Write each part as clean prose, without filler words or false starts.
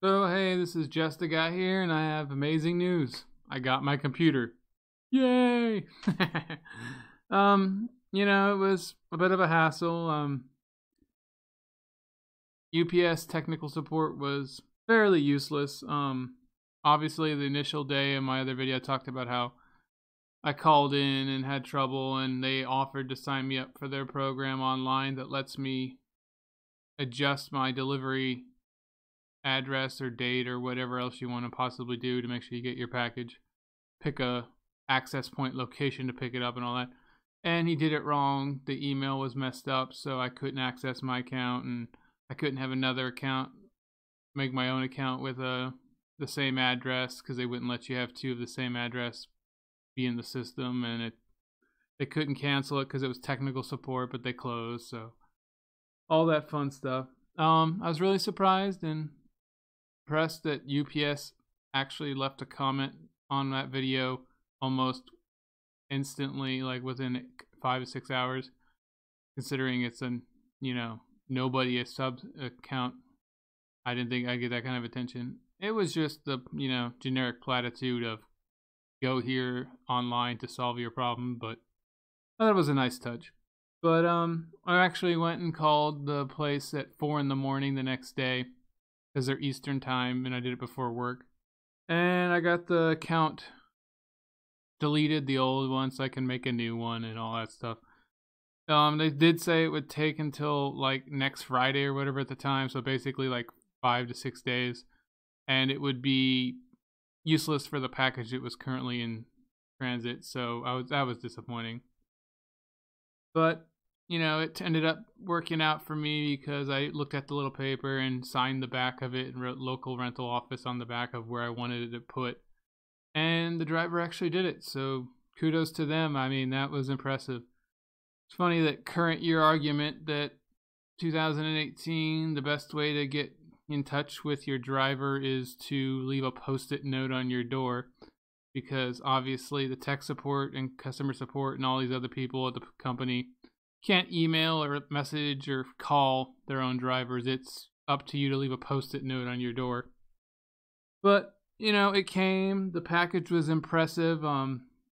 So hey, this is Justa guy here, and I have amazing news. I got my computer. Yay! It was a bit of a hassle. UPS technical support was fairly useless. Obviously the initial day in my other video I talked about how I called in and had trouble, and they offered to sign me up for their program online that lets me adjust my delivery address or date or whatever else you want to possibly do to make sure you get your package. Pick a access point location to pick it up and all that. And he did it wrong. The email was messed up, so I couldn't access my account, and I couldn't have another account, make my own account with the same address, because they wouldn't let you have two of the same address be in the system, and they couldn't cancel it because it was technical support, but they closed. So all that fun stuff. I was really surprised and impressed that UPS actually left a comment on that video almost instantly, like within 5 to 6 hours, considering it's nobody a sub account. I didn't think I'd get that kind of attention. It was just the generic platitude of go here online to solve your problem, but I thought it was a nice touch. But I actually went and called the place at 4 in the morning the next day, because they're Eastern time, and I did it before work. And I got the account deleted, the old one, so I can make a new one and all that stuff. They did say it would take until like next Friday or whatever at the time, so basically like 5 to 6 days, and it would be useless for the package that was currently in transit. So that was disappointing. But it ended up working out for me because I looked at the little paper and signed the back of it and wrote local rental office on the back of where I wanted it to put. And the driver actually did it. So kudos to them. I mean, that was impressive. It's funny that current year argument that 2018, the best way to get in touch with your driver is to leave a post-it note on your door. Because obviously the tech support and customer support and all these other people at the company can't email or message or call their own drivers. It's up to you to leave a post-it note on your door. But, it came. The package was impressive.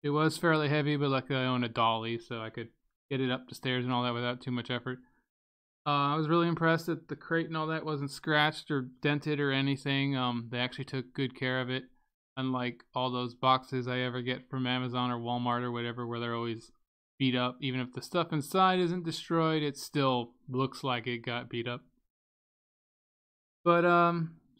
It was fairly heavy, but luckily I own a dolly, so I could get it up the stairs and all that without too much effort. I was really impressed that the crate and all that wasn't scratched or dented or anything. They actually took good care of it. Unlike all those boxes I ever get from Amazon or Walmart or whatever, where they're always beat up. Even if the stuff inside isn't destroyed, it still looks like it got beat up. But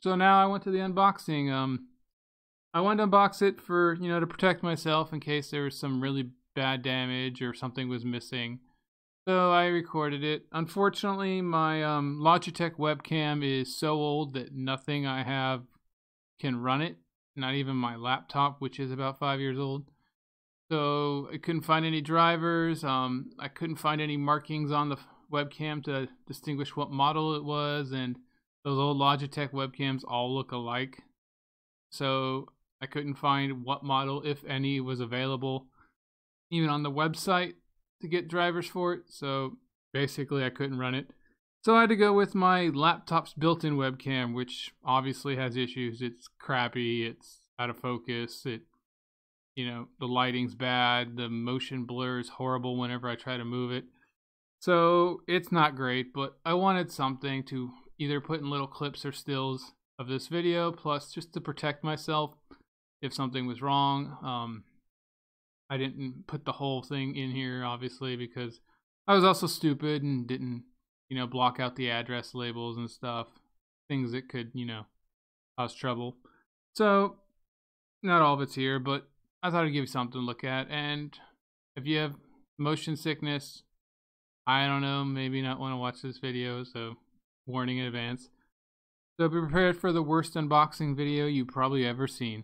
so now I went to the unboxing. I wanted to unbox it for to protect myself in case there was some really bad damage or something was missing. So I recorded it. Unfortunately, my Logitech webcam is so old that nothing I have can run it. Not even my laptop, which is about 5 years old. So I couldn't find any drivers. I couldn't find any markings on the webcam to distinguish what model it was, and those old Logitech webcams all look alike. So I couldn't find what model, if any, was available, even on the website, to get drivers for it. So basically I couldn't run it. So I had to go with my laptop's built-in webcam, which obviously has issues. It's crappy, it's out of focus, the lighting's bad, the motion blur is horrible whenever I try to move it. So it's not great, but I wanted something to either put in little clips or stills of this video, plus just to protect myself if something was wrong. I didn't put the whole thing in here, obviously, because I was also stupid and didn't block out the address labels and stuff. Things that could, cause trouble. So, not all of it's here, but I thought I'd give you something to look at. And if you have motion sickness, I don't know, maybe not want to watch this video, so warning in advance. So be prepared for the worst unboxing video you've probably ever seen.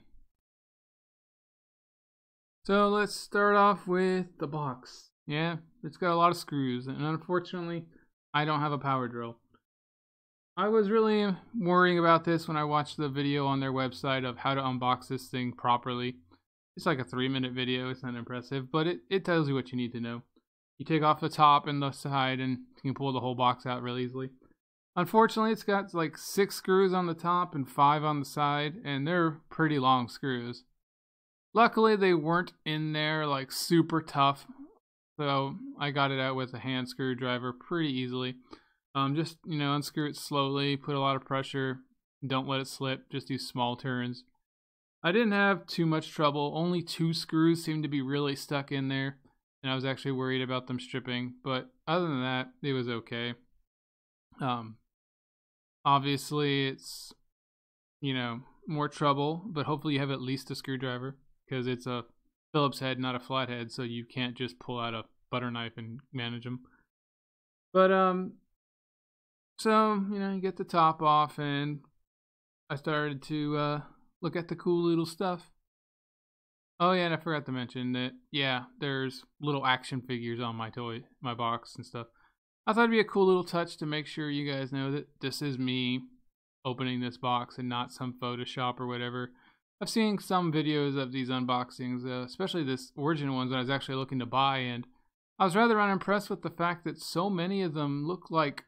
So let's start off with the box. Yeah, it's got a lot of screws, and unfortunately, I don't have a power drill. I was really worrying about this when I watched the video on their website of how to unbox this thing properly. It's like a 3-minute video, it's not impressive, but it tells you what you need to know. You take off the top and the side and you can pull the whole box out really easily. Unfortunately, it's got like 6 screws on the top and 5 on the side, and they're pretty long screws. Luckily, they weren't in there like super tough, so I got it out with a hand screwdriver pretty easily. Just, unscrew it slowly, put a lot of pressure, don't let it slip, just do small turns. I didn't have too much trouble. Only 2 screws seemed to be really stuck in there, and I was actually worried about them stripping, but other than that, it was okay. Obviously, it's, more trouble, but hopefully you have at least a screwdriver, because it's a Phillips head, not a flathead, so you can't just pull out a butter knife and manage them. But, so, you get the top off, and I started to look at the cool little stuff. Oh yeah, and I forgot to mention that, yeah, there's little action figures on my box and stuff. I thought it'd be a cool little touch to make sure you guys know that this is me opening this box and not some Photoshop or whatever. I've seen some videos of these unboxings, especially this Origin ones that I was actually looking to buy, and I was rather unimpressed with the fact that so many of them look like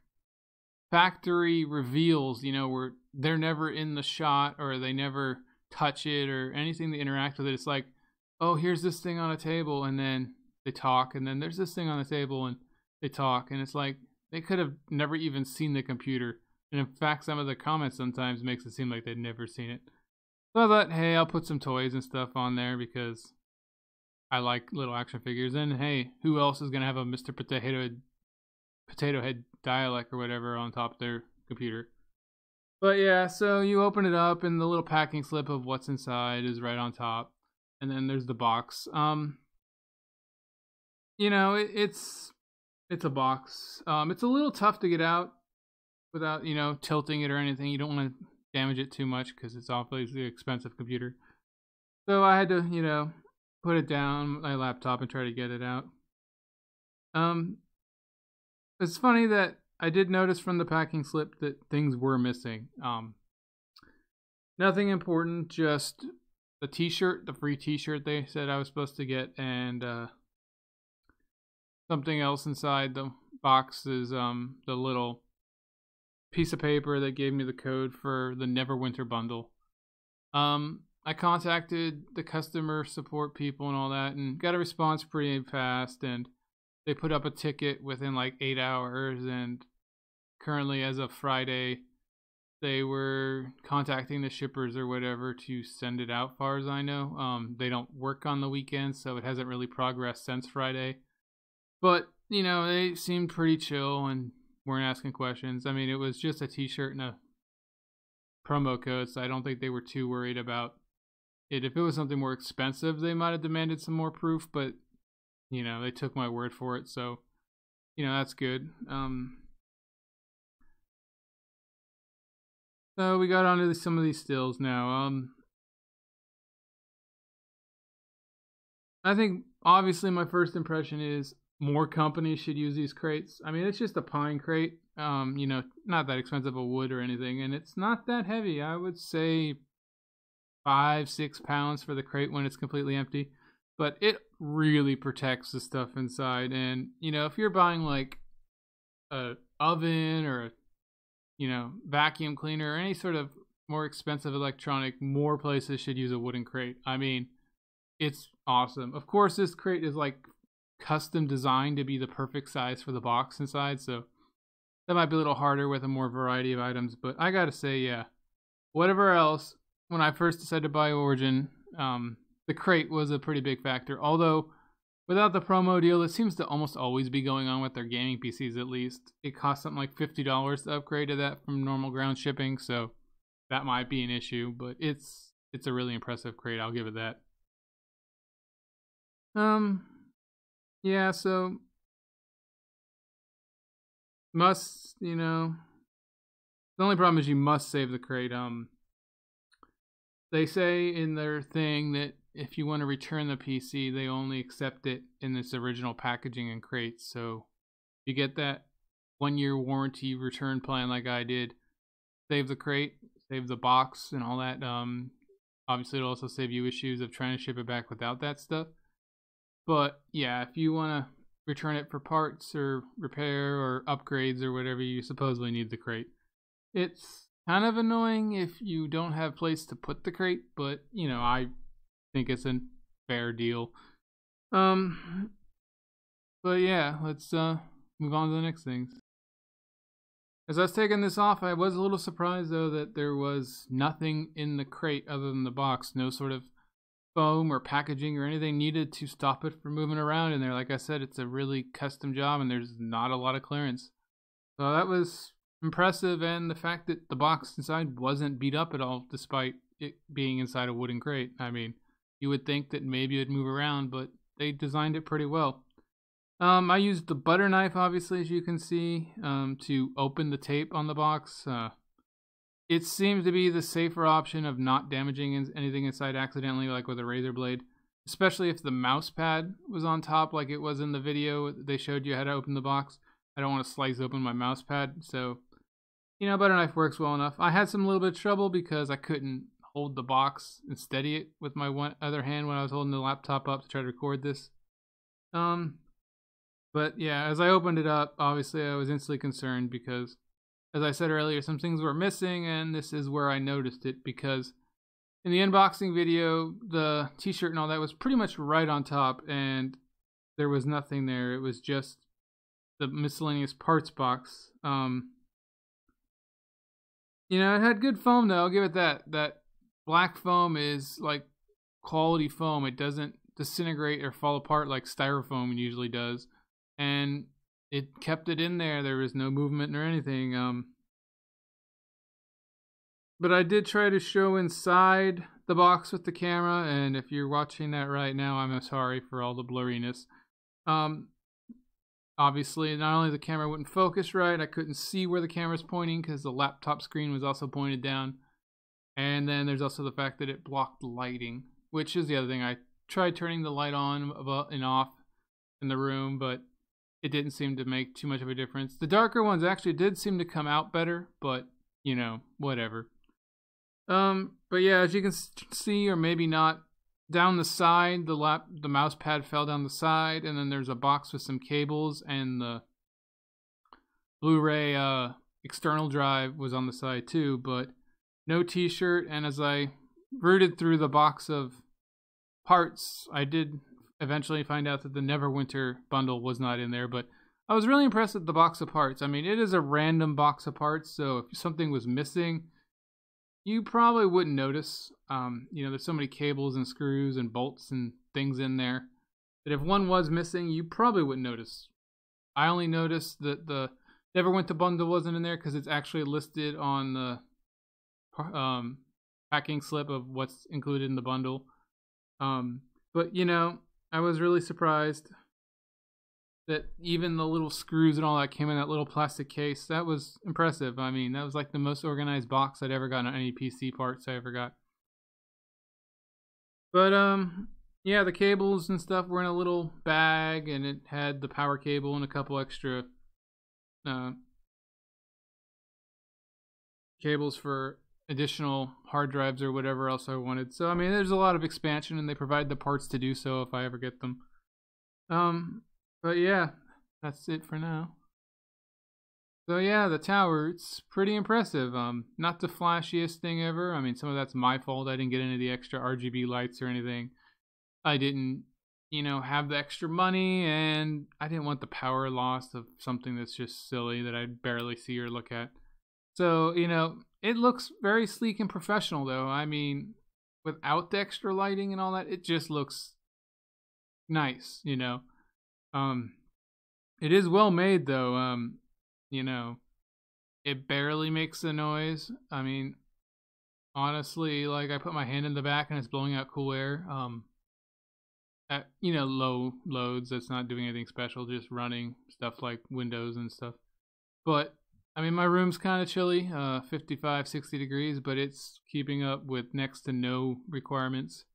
factory reveals, where they're never in the shot or they never touch it or anything to interact with it. It's like, oh, here's this thing on a table, and then they talk, and then there's this thing on the table, and they talk, and it's like they could have never even seen the computer. And in fact, some of the comments sometimes makes it seem like they'd never seen it. So I thought, hey, I'll put some toys and stuff on there because I like little action figures. And hey, who else is gonna have a Mr. Potato Head dialect or whatever on top of their computer? But yeah, so you open it up, and the little packing slip of what's inside is right on top, and then there's the box. It's a box. It's a little tough to get out without, tilting it or anything. You don't want to damage it too much because it's obviously an expensive computer. So I had to, put it down my laptop and try to get it out. It's funny that I did notice from the packing slip that things were missing. Nothing important, just the t-shirt, the free t-shirt they said I was supposed to get, and something else inside the box is the little piece of paper that gave me the code for the Neverwinter bundle. I contacted the customer support people and all that, and got a response pretty fast, and they put up a ticket within like 8 hours, and currently as of Friday they were contacting the shippers or whatever to send it out, far as I know. They don't work on the weekends, so it hasn't really progressed since Friday. But, they seemed pretty chill and weren't asking questions. I mean, it was just a t-shirt and a promo code, so I don't think they were too worried about it. If it was something more expensive, they might have demanded some more proof, but, they took my word for it, so, that's good. So we got onto some of these stills now. I think, obviously, my first impression is more companies should use these crates. I mean, it's just a pine crate, not that expensive of wood or anything, and it's not that heavy. I would say 5-6 pounds for the crate when it's completely empty, but it really protects the stuff inside. And if you're buying like a oven or a vacuum cleaner or any sort of more expensive electronic, more places should use a wooden crate. I mean, it's awesome. Of course, this crate is like custom designed to be the perfect size for the box inside, so that might be a little harder with a more variety of items. But I gotta say, yeah, whatever else, when I first decided to buy Origin, the crate was a pretty big factor. Although without the promo deal, it seems to almost always be going on with their gaming PCs. At least it costs something like $50 to upgrade to that from normal ground shipping, so that might be an issue. But it's a really impressive crate, I'll give it that. Yeah, so must, the only problem is you must save the crate. They say in their thing that if you want to return the PC, they only accept it in its original packaging and crate. So you get that 1-year warranty return plan like I did. Save the crate, save the box and all that. Obviously it'll also save you issues of trying to ship it back without that stuff. But yeah, if you want to return it for parts or repair or upgrades or whatever, you supposedly need the crate. It's kind of annoying if you don't have place to put the crate, but you know, I think it's a fair deal. But yeah, let's move on to the next things. As I was taking this off, I was a little surprised though that there was nothing in the crate other than the box. No sort of foam or packaging or anything needed to stop it from moving around in there. Like I said, it's a really custom job and there's not a lot of clearance. So that was impressive, and the fact that the box inside wasn't beat up at all despite it being inside a wooden crate. I mean, you would think that maybe it would move around, but they designed it pretty well. I used the butter knife, obviously, as you can see, to open the tape on the box. It seems to be the safer option of not damaging anything inside accidentally, like with a razor blade, especially if the mouse pad was on top like it was in the video. They showed you how to open the box. I don't want to slice open my mouse pad, so, you know, butter knife works well enough. I had some little bit of trouble because I couldn't hold the box and steady it with my other hand when I was holding the laptop up to try to record this. But yeah, as I opened it up, obviously I was instantly concerned because, as I said earlier, some things were missing, and this is where I noticed it, because in the unboxing video, the t-shirt and all that was pretty much right on top, and there was nothing there. It was just the miscellaneous parts box. You know, it had good foam though, I'll give it that. That black foam is like quality foam. It doesn't disintegrate or fall apart like styrofoam usually does. And it kept it in there. There was no movement or anything. But I did try to show inside the box with the camera, and if you're watching that right now, I'm sorry for all the blurriness. Obviously, not only the camera wouldn't focus right, I couldn't see where the camera's pointing because the laptop screen was also pointed down. And then there's also the fact that it blocked lighting, which is the other thing. I tried turning the light on and off in the room, but it didn't seem to make too much of a difference. The darker ones actually did seem to come out better, but, you know, whatever. But yeah, as you can see, or maybe not, down the side, the mouse pad fell down the side, and then there's a box with some cables, and the Blu-ray external drive was on the side too, but no t-shirt. And as I rooted through the box of parts, I did eventually find out that the Neverwinter bundle was not in there, but I was really impressed with the box of parts. I mean, it is a random box of parts, so if something was missing, you probably wouldn't notice. You know, there's so many cables and screws and bolts and things in there that if one was missing, you probably wouldn't notice. I only noticed that the Neverwinter bundle wasn't in there because it's actually listed on the packing slip of what's included in the bundle. But, you know, I was really surprised that even the little screws and all that came in that little plastic case. That was impressive. I mean, that was like the most organized box I'd ever gotten on any PC parts I ever got. But, yeah, the cables and stuff were in a little bag, and it had the power cable and a couple extra cables for additional hard drives or whatever else I wanted. So, I mean, there's a lot of expansion, and they provide the parts to do so if I ever get them. But yeah, that's it for now. So yeah, the tower, it's pretty impressive. Not the flashiest thing ever. I mean, some of that's my fault. I didn't get any of the extra RGB lights or anything. I didn't, you know, have the extra money, and I didn't want the power loss of something that's just silly that I barely see or look at. So, you know, it looks very sleek and professional, though. I mean, without the extra lighting and all that, it just looks nice, you know. It is well made, though. You know, it barely makes a noise. I mean, honestly, like, I put my hand in the back and it's blowing out cool air. At, you know, low loads, that's not doing anything special, just running stuff like Windows and stuff. But I mean, my room's kind of chilly, 55, 60 degrees, but it's keeping up with next to no requirements.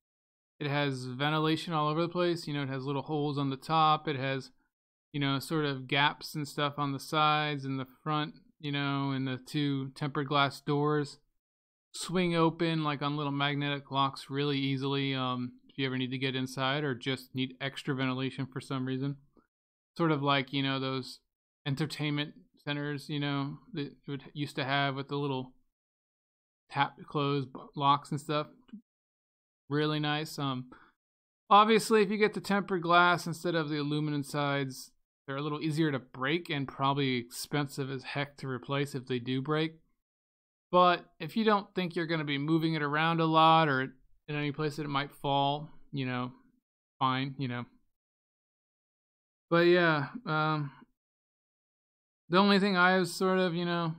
It has ventilation all over the place. You know, it has little holes on the top. It has, you know, sort of gaps and stuff on the sides and the front, you know, and the two tempered glass doors swing open like on little magnetic locks really easily if you ever need to get inside or just need extra ventilation for some reason. Sort of like, you know, those entertainment centers, you know, that it would used to have with the little tap to close locks and stuff. Really nice. Obviously, if you get the tempered glass instead of the aluminum sides, they're a little easier to break and probably expensive as heck to replace if they do break. But if you don't think you're going to be moving it around a lot or in any place that it might fall, you know, fine, you know. But yeah, the only thing I was sort of, you know,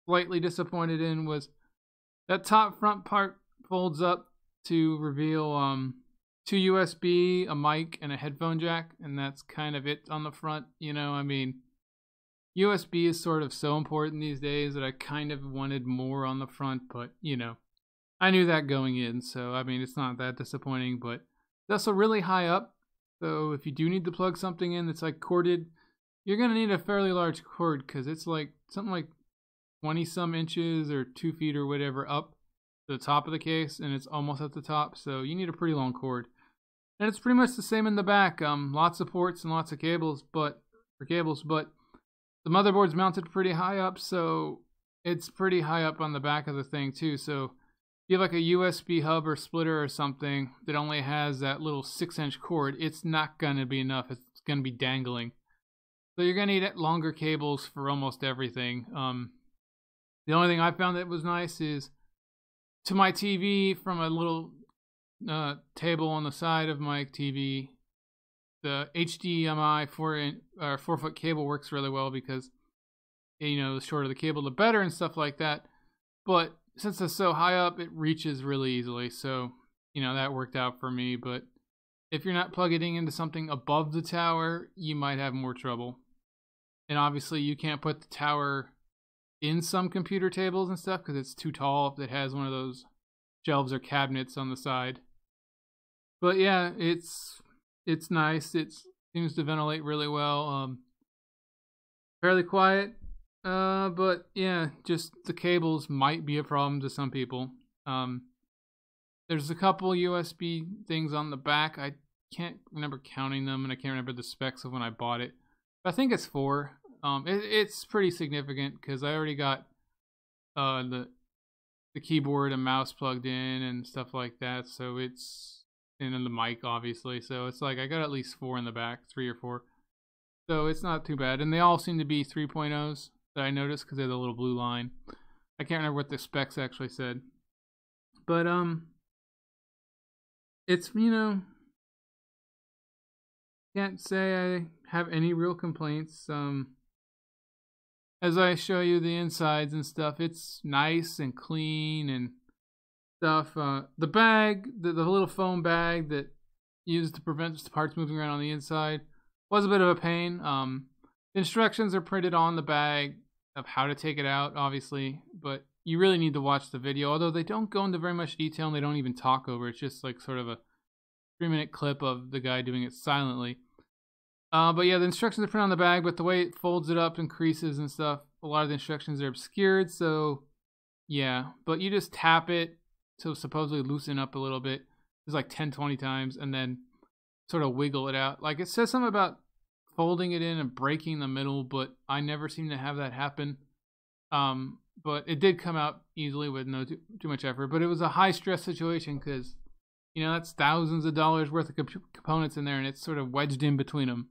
slightly disappointed in was that top front part folds up to reveal 2 USB, a mic, and a headphone jack, and that's kind of it on the front, you know. I mean, USB is sort of so important these days that I kind of wanted more on the front, but, you know, I knew that going in, so, I mean, it's not that disappointing, but it's also really high up, so if you do need to plug something in that's, like, corded, you're going to need a fairly large cord, because it's, like, something like 20-some inches or 2 feet or whatever up to the top of the case, and it's almost at the top, so you need a pretty long cord. And it's pretty much the same in the back, lots of ports and lots of cables, but the motherboard's mounted pretty high up, so it's pretty high up on the back of the thing too. So if you have like a USB hub or splitter or something that only has that little 6-inch cord, it's not going to be enough. It's going to be dangling. So you're going to need longer cables for almost everything. The only thing I found that was nice is to my TV from a little table on the side of my TV, the HDMI 4-foot cable works really well because, you know, the shorter the cable, the better and stuff like that. But since it's so high up, it reaches really easily. So, you know, that worked out for me. But if you're not plugging into something above the tower, you might have more trouble. And obviously, you can't put the tower in some computer tables and stuff because it's too tall if it has one of those shelves or cabinets on the side. But yeah, it's nice. It seems to ventilate really well. Fairly quiet. But yeah, just the cables might be a problem to some people. There's a couple USB things on the back. I can't remember counting them, and I can't remember the specs of when I bought it. But I think it's 4. It's pretty significant because I already got the keyboard and mouse plugged in and stuff like that. So and then the mic, obviously. So it's like I got at least 4 in the back, 3 or 4. So it's not too bad. And they all seem to be 3.0s that I noticed because they're the little blue line. I can't remember what the specs actually said. But, it's, you know, can't say I have any real complaints. As I show you the insides and stuff, it's nice and clean and stuff. The bag, the little foam bag that used to prevent the parts moving around on the inside was a bit of a pain. Instructions are printed on the bag of how to take it out, obviously, but you really need to watch the video, although they don't go into very much detail and they don't even talk over. It's just like sort of a 3-minute clip of the guy doing it silently. But yeah, the instructions are printed on the bag, but the way it folds it up and creases and stuff, a lot of the instructions are obscured, so yeah. But you just tap it to supposedly loosen up a little bit. It's like 10-20 times, and then sort of wiggle it out. Like, it says something about folding it in and breaking the middle, but I never seem to have that happen. But it did come out easily with no too much effort. But it was a high-stress situation because, you know, that's thousands of dollars worth of components in there, and it's sort of wedged in between them.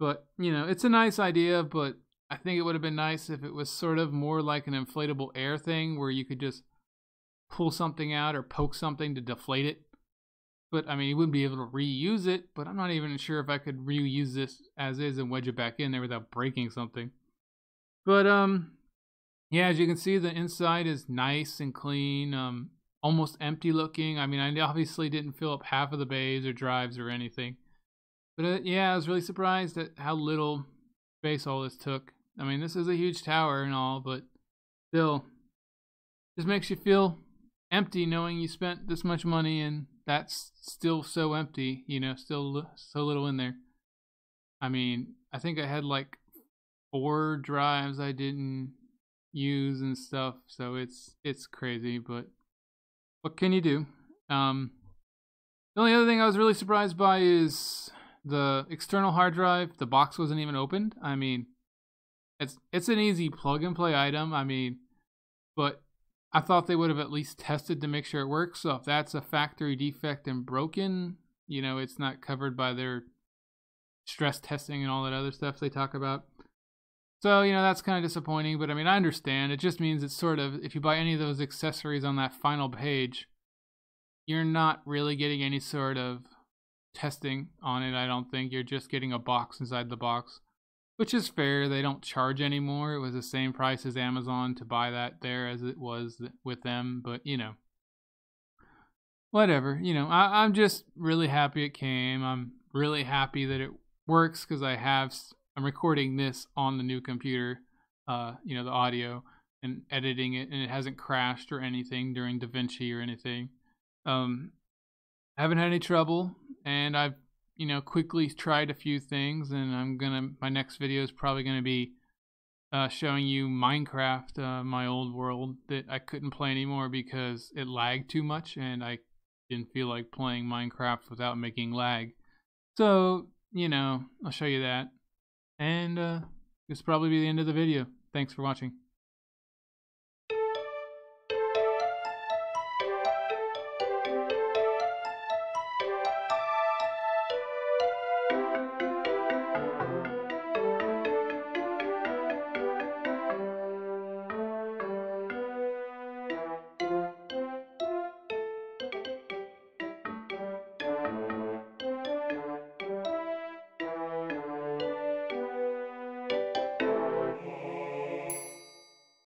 But, you know, it's a nice idea, but I think it would have been nice if it was sort of more like an inflatable air thing where you could just pull something out or poke something to deflate it. But, I mean, you wouldn't be able to reuse it, but I'm not even sure if I could reuse this as is and wedge it back in there without breaking something. But, yeah, as you can see, the inside is nice and clean, almost empty looking. I mean, I obviously didn't fill up half of the bays or drives or anything. But, yeah, I was really surprised at how little space all this took. I mean, this is a huge tower and all, but still, just makes you feel empty knowing you spent this much money and that's still so empty, you know, still so little in there. I mean, I think I had like 4 drives I didn't use and stuff, so it's crazy, but what can you do? The only other thing I was really surprised by is the external hard drive. The box wasn't even opened. I mean, it's an easy plug and play item. I mean, but I thought they would have at least tested to make sure it works. So if that's a factory defect and broken, it's not covered by their stress testing and all that other stuff they talk about. So, that's kind of disappointing, but I mean, I understand. It just means it's sort of, if you buy any of those accessories on that final page, you're not really getting any sort of testing on it, I don't think. You're just getting a box inside the box, which is fair. They don't charge anymore. It was the same price as Amazon to buy that there as it was with them, but, whatever. I'm just really happy it came. I'm really happy that it works because I'm recording this on the new computer, the audio, and editing it, and it hasn't crashed or anything during DaVinci or anything. I haven't had any trouble, and I've, quickly tried a few things, and my next video is probably gonna be showing you Minecraft, my old world that I couldn't play anymore because it lagged too much, and I didn't feel like playing Minecraft without making lag. So, I'll show you that. And this will probably be the end of the video. Thanks for watching.